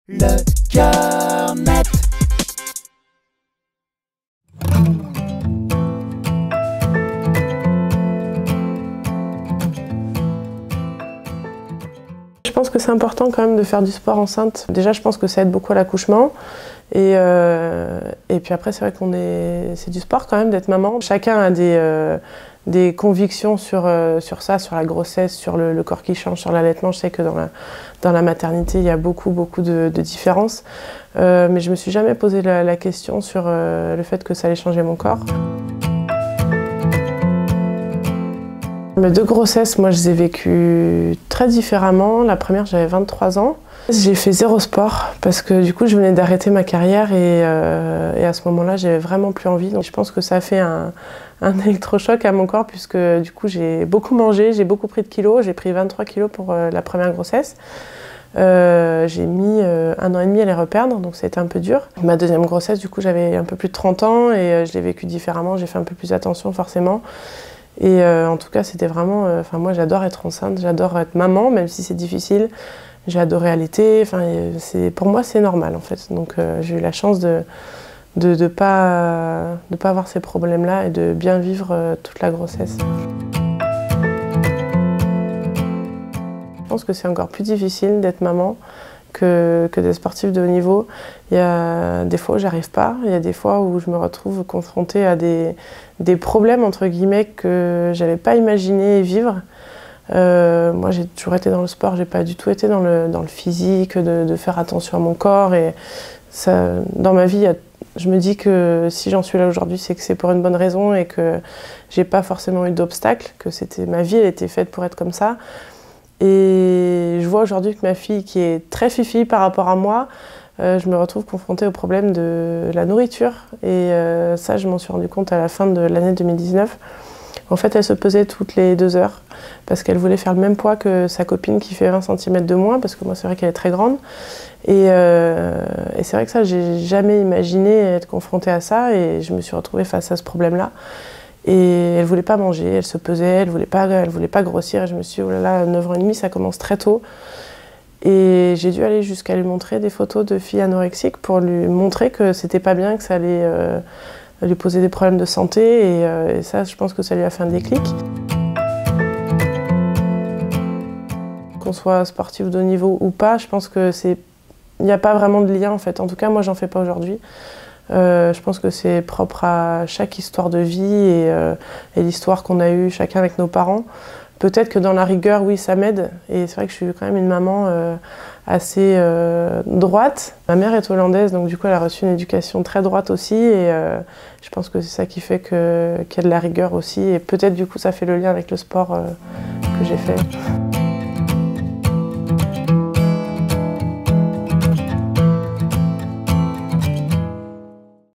Le cœur net. Je pense que c'est important quand même de faire du sport enceinte. Déjà, je pense que ça aide beaucoup à l'accouchement. Et puis après, c'est vrai c'est du sport quand même d'être maman. Chacun a des convictions sur ça, sur la grossesse, sur le corps qui change, sur l'allaitement. Je sais que dans la maternité, il y a beaucoup de différences. Mais je me suis jamais posé la question sur le fait que ça allait changer mon corps. Mes deux grossesses, moi, je les ai vécues très différemment. La première, j'avais 23 ans. J'ai fait zéro sport parce que du coup, je venais d'arrêter ma carrière et à ce moment-là, j'avais vraiment plus envie. Donc, je pense que ça a fait un électrochoc à mon corps puisque du coup, j'ai beaucoup mangé, j'ai beaucoup pris de kilos. J'ai pris 23 kilos pour la première grossesse. J'ai mis 1 an et demi à les reperdre, donc c'était un peu dur. Ma deuxième grossesse, du coup, j'avais un peu plus de 30 ans et je l'ai vécue différemment. J'ai fait un peu plus attention forcément. Et en tout cas, c'était vraiment... moi, j'adore être enceinte, j'adore être maman, même si c'est difficile. J'ai adoré allaiter. Pour moi, c'est normal, en fait. Donc, j'ai eu la chance de pas avoir ces problèmes-là et de bien vivre toute la grossesse. Je pense que c'est encore plus difficile d'être maman que d'être sportif de haut niveau. Il y a des fois où j'arrive pas, il y a des fois où je me retrouve confrontée à des problèmes entre guillemets que j'avais pas imaginé vivre. Moi j'ai toujours été dans le sport, j'ai pas du tout été dans le physique, de faire attention à mon corps et ça, dans ma vie, je me dis que si j'en suis là aujourd'hui, c'est que c'est pour une bonne raison et que j'ai pas forcément eu d'obstacles, que ma vie elle était faite pour être comme ça. Et je vois aujourd'hui que ma fille, qui est très fifi par rapport à moi, je me retrouve confrontée au problème de la nourriture. Et ça, je m'en suis rendu compte à la fin de l'année 2019. En fait, elle se pesait toutes les 2 heures parce qu'elle voulait faire le même poids que sa copine qui fait 20 cm de moins, parce que moi, c'est vrai qu'elle est très grande. Et c'est vrai que ça, j'ai jamais imaginé être confrontée à ça et je me suis retrouvée face à ce problème-là. Et elle voulait pas manger, elle se pesait, elle voulait pas grossir. Et je me suis dit, oh là là, 9 ans et demi, ça commence très tôt. Et j'ai dû aller jusqu'à lui montrer des photos de filles anorexiques pour lui montrer que c'était pas bien, que ça allait lui poser des problèmes de santé. Et ça, je pense que ça lui a fait un déclic. Qu'on soit sportif de haut niveau ou pas, je pense que il n'y a pas vraiment de lien en fait. En tout cas, moi, j'en fais pas aujourd'hui. Je pense que c'est propre à chaque histoire de vie et l'histoire qu'on a eue chacun avec nos parents. Peut-être que dans la rigueur, oui, ça m'aide. Et c'est vrai que je suis quand même une maman assez droite. Ma mère est hollandaise, donc du coup, elle a reçu une éducation très droite aussi. Et je pense que c'est ça qui fait qu'il y a de la rigueur aussi. Et peut-être du coup, ça fait le lien avec le sport que j'ai fait.